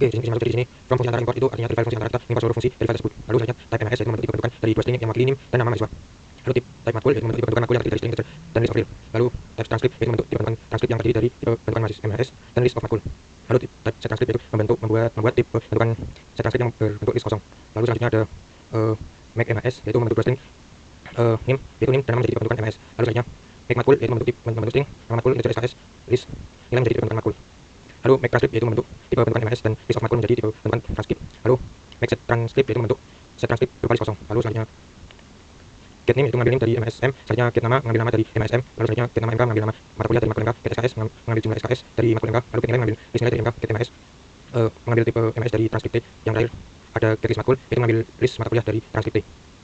Oke, di sini fungsi masuk di sini. From fungsi antara import itu artinya dari file fungsi antara kita import seluruh fungsi dari file tersebut. Lalu selanjutnya type MS yaitu membentuk tipe bentukan dari dua string yang mewakili nim dan nama mahasiswa. Lalu type matkul yaitu membentuk tipe bentukan matkul yang terdiri dari string integer dan list of real. Lalu type transcript yaitu membentuk tipe bentukan transkrip yang terdiri dari tipe bentukan MS dan list of matkul. Lalu type set transcript yaitu membuat tipe bentukan set transcript yang berbentuk list kosong. Lalu selanjutnya ada make MS yaitu membentuk dua string nim yaitu nim dan nama menjadi tipe bentukan MS. Lalu selanjutnya make matkul yaitu membentuk string nama matkul integer SKS list nilai menjadi tipe bentukan matkul. Lalu make transcript yaitu membentuk tipe bentukan MS dan list of matkul menjadi tipe bentukan transcript. Lalu make set transcript yaitu membentuk set transcript berupa list kosong. Lalu selanjutnya get name yaitu mengambil name dari MSM, selanjutnya get nama mengambil nama dari MSM, lalu selanjutnya get nama MK mengambil nama mata kuliah dari matkul MK, get SKS mengambil jumlah SKS dari matkul MK, lalu get nilai mengambil list nilai dari MK, get MS mengambil tipe MS dari transkrip T. Yang terakhir ada get list matkul yaitu mengambil list mata kuliah dari transkrip T.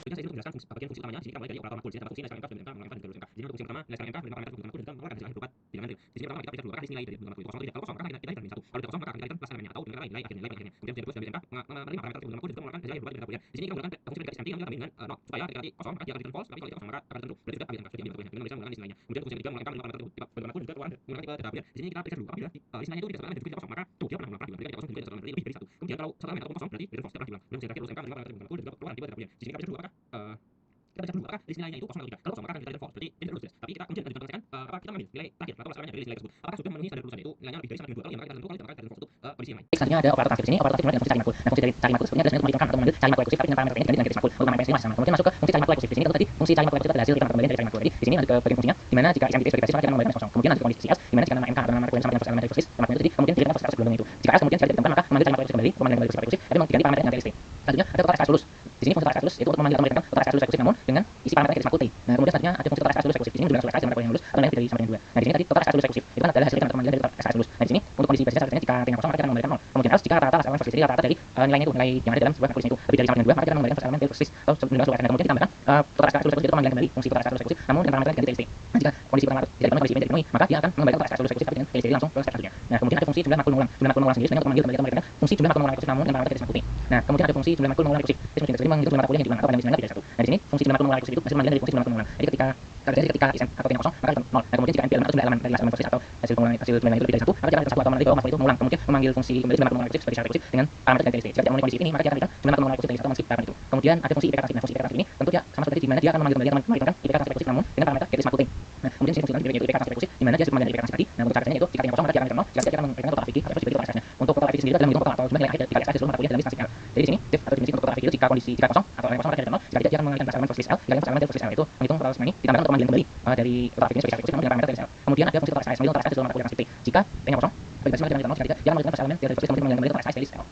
Saya itu menjelaskan bagian fungsi utamanya. Di sini kita mulai dari operator matkul. Di sini matkul dan MK mengalami pada MK. Di sini fungsi pertama nilai MK mengalami pada matkul dan mengalami pada berupa bilangan real. Di sini pertama kita bisa dua kali nilai dari matkul kosong tidak kosong maka kita dari satu. Kalau tidak kosong maka kita plus elemennya atau dengan nilai akhir nilai akhirnya. Kemudian kedua dari MK menerima parameter tersebut matkul dan mengeluarkan hasil berupa dari matkul. Di sini kita menggunakan fungsi verifikasi nanti kami dengan not supaya ketika nanti kosong maka dia akan return false, tapi kalau tidak kosong maka akan return true. Berarti sudah ambil MK jadi ambil matkul dengan bisa menggunakan list nilainya. Kemudian fungsi ketiga mengeluarkan parameter tersebut tipe bentukan matkul dan keluar menggunakan tipe data. Di sini kita periksa dulu apabila list nilainya itu tidak sama dengan tidak kosong maka tuh dia pernah mengulang ketika tidak kosong tidak sama berarti lebih dari satu. Kemudian kalau satu elemen ataupun kosong berarti return false tidak pernah diulang. Kemudian fungsi terakhir lulus MK mengeluarkan parameter tersebut matkul dan keluar tipe data. Di sini kita periksa dulu apakah list nilainya itu kosong atau tidak. Kalau kosong maka kita return false berarti tidak lulus tes. Tapi kita kemudian lanjutkan proses apakah kita mengambil nilai terakhir atau elemennya dari list nilai tersebut apakah sudah memenuhi standar lulusan itu nilainya lebih dari sama dengan 2 kalau yang maka kita tentu kalau tidak maka return false itu kondisi yang lain. Selanjutnya ada operator transkrip di sini. Operator transkrip dimulai dengan fungsi cari matkul. Nah, fungsi dari cari matkul sebenarnya adalah memanggilkan atau memanggil cari matkul ekursif tapi dengan parameter ini diganti dengan garis matkul. Untuk mana sama. Kemudian masuk ke fungsi cari matkul ekursif. Di sini tentu tadi fungsi cari matkul ekursif adalah hasil dari pembandingan dari cari matkul. Jadi di sini lanjut ke bagian fungsinya di mana jika ism itu verifikasi maka kita mengembalikan kosong. Kemudian lanjut ke kondisi else di mana jika nama MK atau nama matkul yang sama dengan first element dari first list, nama itu jadi kemudian dijadikan first sebelumnya itu. Jika else kemudian tidak ditemukan maka memanggil cari matkul ekursif kembali, pemandingan dari ekursif tapi diganti parameter dengan list. Selanjutnya ada total SKS lulus. Di sini fungsi total SKS lulus itu untuk memanggil atau memberitakan total SKS lulus ekursif namun dengan isi parameter garis matkul T. Nah, kemudian selanjutnya ada fungsi total SKS lulus ekursif. Di sini menunjukkan SKS dengan matkul yang lulus atau nilai dari sama dengan 2. Nah, di sini tadi total SKS lulus ekursif itu kan adalah hasil dari pemanggilan dari total SKS lulus. Nah, di sini untuk kondisi basisnya sepertinya jika T-nya kosong maka kita mengembalikan 0. Kemudian else jika rata-rata elemen first list. Jadi rata-rata dari nilainya itu nilai yang ada dalam sebuah matkul itu lebih dari sama dengan 2 maka kita mengembalikan first element dari first list atau dengan seluruh. Nah, kemudian kita tambahkan total SKS lulus ekursif itu pemanggilan kembali fungsi total SKS lulus ekursif namun dengan parameter ganti dari T. Nah, jika kondisi pertama tidak dipenuhi kondisi ini tidak dipenuhi maka dia akan mengembalikan total SKS lulus ekursif tapi dengan dari langsung ke step selanjutnya. Nah, kemudian ada fungsi jumlah matkul mengulang. Jumlah matkul mengulang sendiri sebenarnya untuk memanggil kembali fungsi jumlah matkul mengulang ekursif namun dengan parameter garis matkul T. Nah, kemudian ada fungsi jumlah matkul mengulang ekursif. Jadi menghitung jumlah matkul yang diulang atau pada misalnya lebih dari 1. Nah, di sini fungsi jumlah matkul mengulang ekursif itu hasil pemanggilan dari fungsi jumlah matkul mengulang. Jadi ketika ism atau T-nya kosong maka return 0. Nah, kemudian jika np atau jumlah elemen dari elemen first list atau hasil jumlah itu lebih dari 1 maka kita return 1 atau menandai bahwa matkul itu mengulang. Kemudian memanggil fungsi kembali jumlah matkul mengulang ekursif sebagai syarat ekursif dengan parameter ganti dari T. Jika tidak memenuhi kondisi ini maka kita return jumlah matkul mengulang ekursif dari 1 meskipun itu. Kemudian ada fungsi IPK transkrip. Nah, fungsi IPK transkrip ini tentu dia sama seperti di mana dia akan memanggil kembali IPK transkrip ekursif namun dengan parameter garis matkul T. Nah, kemudian sini fungsi selanjutnya yaitu IPK transkrip ekursif di mana dia hasil pemanggilan IPK transkrip tadi. Nah, untuk cara kerjanya itu jika T-nya kosong maka dia akan return 0. Jika dia akan memberikan total affinity atau sebagai total SKS-nya. Untuk total affinity sendiri adalah menghitung total atau jumlah nilai akhir dari SKS seluruh mata kuliah dalam list transkrip L. Jadi di sini div atau definisi untuk total affinity itu jika kosong atau elemen kosong maka dia return 0. Jika tidak dia akan mengalihkan elemen first list L. Jika elemen first list L itu menghitung total semua ini ditambahkan untuk pemanggilan kembali dari total affinity sebagai syarat ekursif namun dengan parameter garis L. Kemudian ada fungsi total SKS menghitung total SKS seluruh mata kuliah transkrip T. Jika T-nya kosong verifikasi maka dia return 0. Jika tidak dia akan mengalihkan first element dari first list kemudian pemanggilan kembali total SKS dari list L.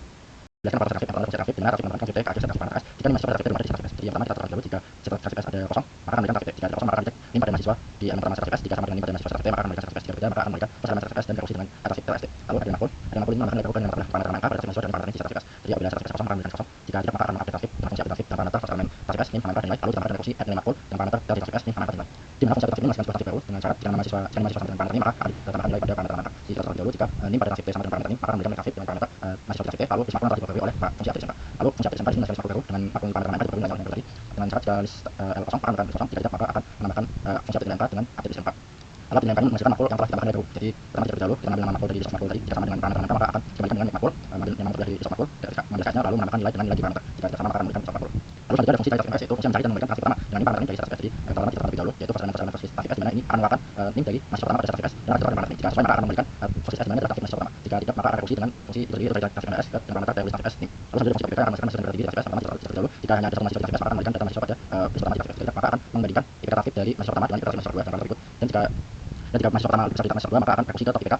Jelaskan pada transkrip atau fungsi transkrip di mana transkrip menentukan titik ke akhir setelah transkrip S. Jika masuk pada transkrip berada di transkrip S. Jadi yang pertama kita terlebih dahulu jika setelah transkrip S ada kosong maka akan memberikan transkrip T. Jika tidak kosong maka akan dicek ini pada mahasiswa di elemen pertama transkrip S. Jika sama dengan ini pada mahasiswa transkrip T maka akan memberikan transkrip S. Jika berbeda maka akan memberikan first element transkrip S dan rekursi dengan transkrip TLST. Lalu ada matkul ini menambahkan nilai perubahan dengan parameter MK pada transkrip mahasiswa dan parameter transkrip S. Jadi apabila transkrip S kosong maka memberikan kosong. Jika tidak maka akan mengupdate transkrip dengan fungsi update transkrip dan parameter first element transkrip S ini parameter nilai lalu ditambahkan rekursi add nilai matkul dan parameter dari transkrip S ini parameter nilai. Di mana fungsi update transkrip ini masukkan sebuah transkrip baru dengan syarat jika mahasiswa sama dengan parameter ini maka akan ditambahkan nilai pada parameter MK. Jika terlebih dahulu jika ini pada transkrip T sama dengan parameter ini maka akan memberikan transkrip dengan parameter mahasiswa transkrip T lalu list matkul nanti diperbarui oleh fungsi update SMK. Lalu fungsi update SMK ini menyelesaikan matkul baru dengan matkul parameter MK diperbarui dengan tadi dengan syarat jika list L kosong maka akan kosong. Jika tidak maka akan menambahkan fungsi update MK dengan update SMK. Alat penilaian ini menghasilkan matkul yang telah ditambahkan dari baru. Jadi pertama kita dahulu kita ambil nama matkul dari list matkul tadi. Jika sama dengan parameter MK maka akan dikembalikan dengan matkul yang matkul dari list matkul mengambil SKS-nya lalu menambahkan nilai dengan nilai di parameter. Jika tidak sama maka akan memberikan matkul. Lalu selanjutnya ada fungsi cari transkrip S yaitu fungsi yang mencari dan memberikan transkrip pertama dengan ini parameter ini dari transkrip S. Jadi pertama kita terlebih dahulu yaitu first element transkrip S di mana ini akan mengeluarkan nim dari mahasiswa pertama pada transkrip S dan akan ditambahkan parameter ini. Jika sesuai maka akan memberikan fungsi S di mana adalah transkrip mahasiswa pertama. Jika tidak maka akan rekursi dengan fungsi itu terdiri dari transkrip S dengan parameter dari transkrip S nim. Lalu selanjutnya fungsi APK yang menghasilkan mahasiswa yang berada di transkrip S pertama kita terlebih dahulu. Jika hanya ada satu mahasiswa di transkrip S maka akan memberikan data mahasiswa pada list pertama di transkrip S. Jika maka akan membandingkan IPK transkrip dari mahasiswa pertama dengan IPK transkrip mahasiswa kedua dan parameter berikut. Dan jika mahasiswa pertama bisa mahasiswa kedua maka akan rekursi ke top IPK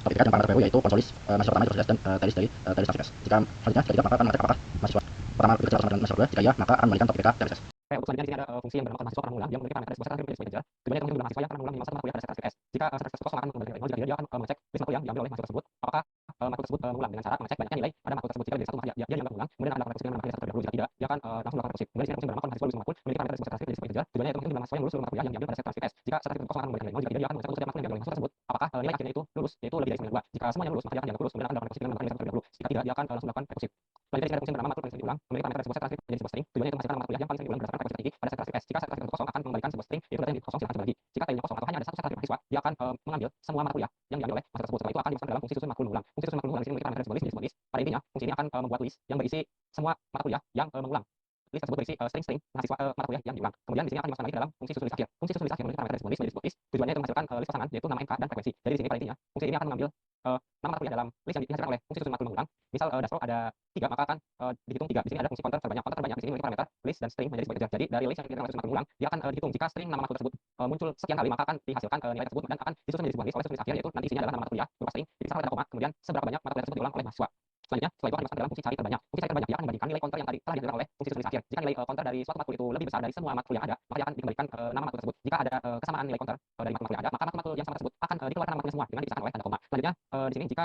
dan parameter baru yaitu konsolis mahasiswa pertama itu dan telis dari transkrip S. Jika selanjutnya jika tidak maka akan mengecek apakah mahasiswa pertama bekerja sama dengan mahasiswa kedua. Jika iya maka akan memberikan top IPK telis S. Untuk selanjutnya di sini ada fungsi yang bernama mahasiswa pernah mengulang yang memiliki parameter sebuah transkrip menjadi sebagai gejala. Tujuannya untuk menunjukkan mahasiswa yang pernah mengulang masa kuliah pada transkrip S. Jika transkrip S kosong akan kembali ke 0. Jika dia akan mengecek list matkul yang diambil oleh mahasiswa tersebut apakah matkul tersebut mengulang dengan cara mengecek banyaknya nilai pada matkul tersebut. Jika lebih dari 1 maka dia dianggap mengulang. Kemudian akan melakukan rekursi dengan menambahkan satu terlebih dahulu. Jika tidak dia akan langsung melakukan rekursi. Kemudian di sini fungsi bernama mahasiswa lulus matkul memiliki parameter sebuah transkrip menjadi sebagai gejala. Tujuannya untuk menunjukkan mahasiswa yang lulus seluruh mata kuliah yang diambil pada transkrip S. Jika transkrip kosong akan kembali ke 0. Jika tidak dia akan mengecek lulus setiap matkul yang diambil oleh mahasiswa tersebut apakah nilai akhirnya itu lulus yaitu lebih dari 92. Jika semuanya lulus maka dia akan dianggap lulus. Kemudian akan melakukan rekursi dengan menambahkan nilai 1 terlebih dahulu. Jika tidak dia akan langsung melakukan rekursi. Selanjutnya di sini ada fungsi bernama matkul paling sering diulang memiliki parameter sebuah transkrip menjadi sebuah string. Tujuannya untuk menghasilkan nama kuliah yang paling sering diulang berdasarkan frekuensi tertinggi pada transkrip S. Jika transkrip kosong akan mengembalikan sebuah string yaitu data yang kosong silahkan dibagi. Jika T-nya kosong atau hanya ada satu transkrip mahasiswa dia akan mengambil semua mata kuliah yang diambil oleh mahasiswa tersebut. Setelah itu akan dimasukkan dalam fungsi susun makul mengulang. Fungsi susun makul mengulang di sini memiliki parameter sebagai list. Pada intinya, fungsi ini akan membuat list yang berisi semua mata kuliah yang mengulang. List tersebut berisi string-string mahasiswa mata kuliah yang diulang. Kemudian di sini akan dimasukkan lagi dalam fungsi susun list akhir. Fungsi susun list akhir memiliki parameter sebagai list. Tujuannya itu menghasilkan list pasangan yaitu nama MK dan frekuensi. Jadi di sini pada intinya, fungsi ini akan mengambil nama mata kuliah dalam list yang dihasilkan oleh fungsi susun makul mengulang. Misal dashboard ada 3, maka akan dihitung 3. Di sini ada fungsi counter terbanyak. Counter terbanyak di sini memiliki parameter list dan string menjadi sebuah kejar. Jadi dari list yang dihasilkan oleh susun makul mengulang, dia akan dihitung jika string nama makul tersebut muncul sekian kali, maka akan dihasilkan nilai tersebut dan akan disusun menjadi sebuah list oleh susun list akhir, yaitu nanti isinya adalah nama mata kuliah berupa string dipisahkan oleh tanda koma, kemudian seberapa banyak mata kuliah tersebut diulang oleh mahasiswa. Selanjutnya, setelah itu akan dimasukkan dalam fungsi cari terbanyak. Fungsi cari terbanyak dia akan membandingkan nilai counter yang tadi telah dihasilkan oleh fungsi susun list akhir. Jika nilai counter dari suatu matkul itu lebih besar dari semua matkul yang ada, maka dia akan dikembalikan ke nama matkul tersebut. Jika ada kesamaan nilai counter dari matkul yang ada, maka matkul yang sama tersebut akan dikeluarkan nama matkul semua dengan dipisahkan oleh tanda koma. Selanjutnya, di sini jika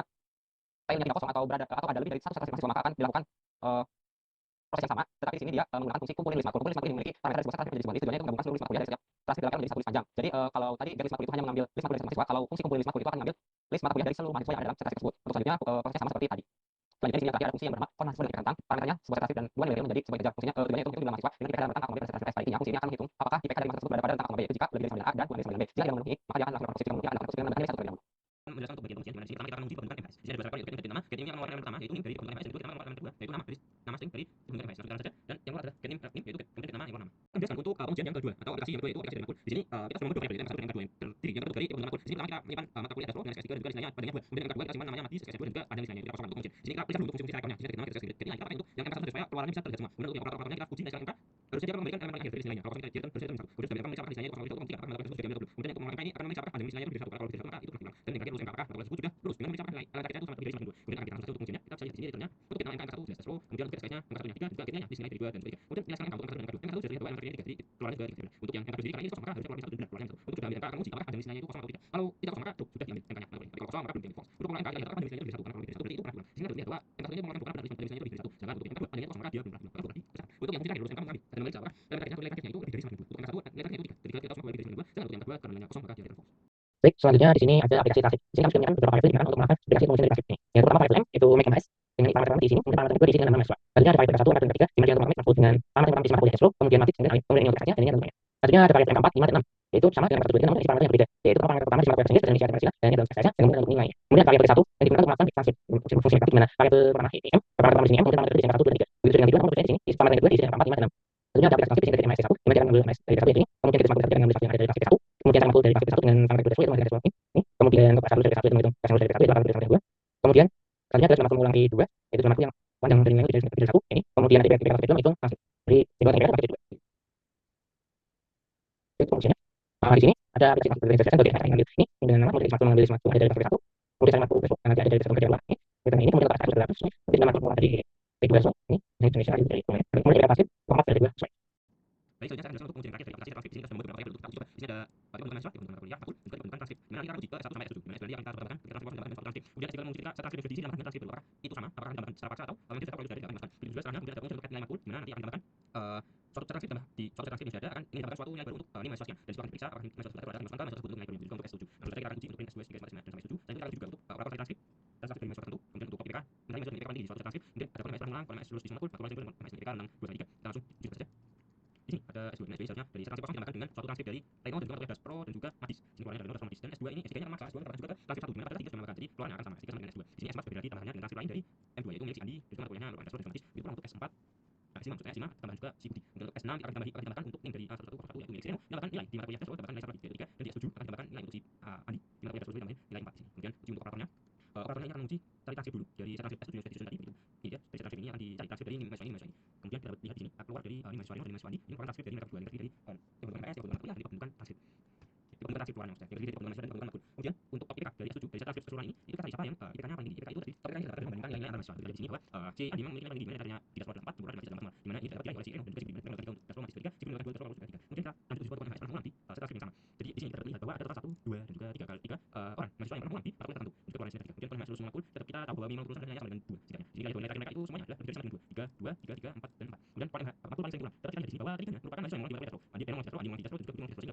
filenya tidak kosong atau ada lebih dari satu sasaran mahasiswa, maka akan dilakukan proses yang sama, tetapi di sini dia menggunakan fungsi kumpulin list matkul. Kumpulin list matkul ini memiliki parameter sebuah transkrip menjadi sebuah list. Tujuannya itu menggabungkan seluruh list matkul dari setiap transkrip dalam menjadi satu list panjang. Jadi kalau tadi get list matkul itu hanya mengambil list matkul dari mahasiswa, kalau fungsi kumpulin list matkul itu akan mengambil list mata kuliah dari seluruh mahasiswa yang ada dalam transkrip tersebut. Untuk selanjutnya prosesnya sama seperti tadi. Selanjutnya di sini ada fungsi yang bernama format sebagai rentang. Parameternya sebuah transkrip dan dua nilai menjadi sebuah kejar. Fungsinya tujuannya itu untuk jumlah mahasiswa dengan IPK dalam rentang akomodir pada transkrip. Selanjutnya fungsi ini akan menghitung apakah IPK dari mahasiswa tersebut berada pada rentang akomodir yaitu jika lebih dari 9A dan kurang dari 9B. Jika tidak memenuhi, maka dia akan melakukan proses yang akan melakukan proses dengan nilai 1 terlebih dahulu. Menjelaskan untuk bagian pembuncian dimana di sini pertama kita akan menguji pembentukan MPS. Di sini ada beberapa get nama. Get ini akan mengeluarkan pertama yaitu dari pembentukan MPS, dan kita akan mengeluarkan kedua yaitu nama dari nama string dari pembentukan MPS. Langsung saja. Dan yang kedua adalah get name yaitu kemudian nama yang nama. Kemudian untuk pembuncian yang kedua atau aplikasi yang kedua yaitu aplikasi dari makul. Di sini kita sudah membentuk variabel yang satu dan yang kedua yang terdiri yang terdiri dari pembentukan makul. Di sini pertama kita menyimpan mata kuliah dashboard dengan SKS3 dan juga nilainya pada yang kedua. Kemudian yang kedua kita simpan namanya mati SKS2 dan juga ada nilainya tidak kosongan untuk pembuncian. Di sini kita aplikasi untuk fungsi rekornya. Di sini kita nama kita kita pakai untuk yang MK1 supaya keluarannya bisa terlihat semua. Kemudian untuk yang operator-operatornya kita uji nilai MK. Harusnya dia akan memberikan MK akhir dari nilainya. Kalau kita jadikan harusnya itu 1. Kemudian sebagai akan nilainya 0,1 untuk 3 akan melakukan sesuatu dengan 1. Kemudian untuk MK ini akan memeriksa apakah ada nilainya lebih dari 1. Kalau lebih dari 1 maka itu berkurang. Dan yang terakhir lulus MK apakah mata kuliah tersebut sudah lulus dengan memeriksa apakah nilai kita itu sama lebih dari 2. Kemudian akan kita untuk fungsinya kita bisa lihat di sini editornya untuk nama MK1 jelas terus. Kemudian untuk SKS-nya MK1 nya 3 juga getnya di sini dari 2 dan 3. Kemudian nilai sekarang MK1 MK2 MK1 sudah 2 MK3 nya 3. Jadi keluarnya juga 3. Untuk yang MK2 sendiri karena ini kosong maka harusnya keluarnya 1 dan keluarnya 1. Untuk sudah ambil MK akan uji apakah ada nilainya itu kosong atau tidak. Kalau tidak kosong maka sudah diambil MK-nya. Kalau kosong maka belum diambil false. Untuk pengulangan MK kita akan ada nilainya lebih dari 1 karena kalau lebih dari 1 berarti itu pernah diulang. Di sini ada tulisan bahwa MK1 nya mengeluarkan bukan ada nilainya lebih dari 1. Sedangkan untuk yang MK2 ada nilainya kosong maka dia belum pernah diulang. Maka berarti untuk yang terakhir lulus MK mengambil dan memeriksa apakah MK-nya nilai akhirnya itu lebih dari 9.000. Untuk MK1 nilai akhirnya itu 3. Jadi kita harus lebih dari 9.000. Sedangkan untuk yang kedua karena nilainya kosong maka dia akan false. Baik, selanjutnya di sini ada aplikasi transkrip. Di sini kami sudah menyiapkan beberapa variabel digunakan untuk melakukan verifikasi pembuncian dari transkrip ini. Yang pertama variabel M itu make MPS dengan parameter di sini, kemudian parameter kedua di sini dengan nama mahasiswa. Selanjutnya ada variabel 1, parameter 3, di mana dia untuk dengan parameter yang isi mata kuliah tersebut, kemudian matrix, kemudian ini untuk teksnya dan ini adalah bentuknya. Selanjutnya ada variabel M4, 5 dan 6, yaitu sama dengan parameter 2 namun isi parameter yang berbeda, yaitu parameter pertama isi mata kuliah tersebut dan isi ada versinya dan ini adalah teksnya dan kemudian untuk nilainya. Kemudian variabel 1 yang digunakan untuk melakukan transkrip fungsi negatif, di mana parameter pertama ini M, parameter pertama di sini M, kemudian parameter kedua di sini 1, 2 dan 3. Begitu dengan tiga, parameter di sini isi parameter yang kedua isi M4, 5 dan 6. Selanjutnya ada aplikasi transkrip di sini dari MSC1, di mana dia akan mengambil MSC dari 1 yang ini, kemudian kita masukkan dengan ngambil yang ada dari transkrip 1, kemudian saya mampu dari transkrip 1 dengan parameter 2 itu dari ini, kemudian untuk asal dari 1 itu menghitung asal dari 1 itu parameter dari 2. Kemudian selanjutnya kita mengulang di 2, yaitu jumlah yang panjang dari nilai dari 1 ini, kemudian ada IPK itu menghitung transkrip dari timbal IPK pakai 2. Itu fungsinya. Di sini ada aplikasi transkrip dari sebagai yang mengambil ini dengan nama kemudian mengambil dari 1 ada dari transkrip 1, kemudian saya mampu besok nanti ada dari 1 kerja ini, ini kemudian untuk asal dari 100 ini, kemudian nama dari 2 ini, ini Indonesia dari kemudian ada transkrip format dari 2. Baik, selanjutnya saya akan jelaskan untuk pembuncian terakhir dari aplikasi transkrip. Di sini kita sudah membuat beberapa variabel untuk kita uji coba. Di sini ada variabel mahasiswa, pembentukan kuliah, makul, juga pembentukan transkrip. Di mana kita akan uji ke 1 sampai S7. Di mana S2 akan kita tambahkan ketika transkrip mendapatkan suatu transkrip. Kemudian jika menguji kita secara transkrip di sini tambahkan transkrip apakah itu sama, apakah ditambahkan secara paksa atau kalau kita kalau dari akan dimasukkan. Begitu juga selanjutnya kemudian ada pembuncian terkait nilai makul, di mana nanti akan ditambahkan suatu transkrip tambah di suatu transkrip yang sudah ada akan ini ditambahkan suatu nilai baru untuk ini mahasiswanya dan silakan diperiksa apakah mahasiswa tersebut akan dimasukkan ke mahasiswa tersebut untuk nilai baru. Juga untuk S7. Lalu kita akan uji untuk S2 hingga S9 dan sampai S7. Dan kita akan juga untuk operator transkrip transkrip dari mahasiswa tertentu. Kemudian untuk IPK, misalnya mahasiswa IPK tinggi di suatu transkrip. Kemudian ada MS mengulang, MS lulus di makul, atau MS IPK 6 2 3. Kita langsung uji saja. Di sini ada S2 dan S2 misalnya dari transkrip kosong ditambahkan dengan suatu transkrip dari Leno dan juga Matematika Pro dan juga Matis. Sini keluarnya dari Leno dan Matis. Dan S2 ini S3 nya akan maksa S2 ditambahkan juga ke transkrip 1 di mana pada 3 sudah menambahkan. Jadi keluarnya akan sama S3 sama dengan S2. Di sini S4 berbeda lagi tambahannya dengan transkrip lain dari M2 yaitu milik si Andi, itu mata kuliahnya Leno dan Matis. Itu kurang untuk S4. Nah, sini maksudnya S5 tambahan juga si Budi. Untuk S6 akan ditambahkan untuk yang dari A1 yaitu milik si Leno, ditambahkan nilai di mata kuliah tersebut, tambahkan nilai 1 lagi dari 3 dan di S7 akan ditambahkan nilai untuk si Andi. Di mata kuliah tersebut ditambahkan nilai 4 di sini. Kemudian uji untuk operatornya. Operatornya ini akan menguji cari transkrip dulu dari transkrip S7 yang sudah disusun tadi begitu. Ini dia, dari transkrip ini akan dicari transkrip dari mahasiswa ini. Kemudian kita lihat di sini keluar dari mahasiswa Leno dan mahasiswa Andi. Ini merupakan transkrip dari mereka berdua, yang terdiri dari yang pembentukan PS, yang pembentukan kuliah, yang pembentukan transkrip. Pembentukan transkrip keluarnya maksudnya. Yang terdiri dari pembentukan mahasiswa dan pembentukan makul. Kemudian untuk IPK dari S7 dari transkrip keseluruhan ini itu kita cari siapa yang IPK-nya paling tinggi. IPK itu tadi topik yang kita dapatkan membandingkan nilainya antara mahasiswa. Jadi di sini bahwa C Andi memang memiliki nilai paling tinggi di mana nilainya 3,4 jumlah dan masih dalam di mana ini dapat oleh si Leno dan juga si Budi. Dengan untuk transformasi ketiga, si Budi dengan 2 transformasi ketiga. Kemudian kita lanjut uji nanti setelah transkrip yang sama. Jadi di sini kita lihat bahwa ada total 1, 2 dan juga 3 kali 3 orang mahasiswa yang pernah mengulangi mata kuliah tertentu. Itu keluarnya sekitar 3. Kemudian kalau mahasiswa makul tetap kita tahu bahwa minimal lulusan nilainya sama dengan 2 jika. Jadi nilai terakhir mereka itu semuanya adalah lebih dari sama dengan 2. 3, 2, 3, 3, 4 dan 4. Kemudian makul paling sering diulang. Tapi kita lihat di sini bahwa ketiganya merupakan mahasiswa yang mengulangi mata kuliah Andi Leno, Andi Leno, dan juga Budi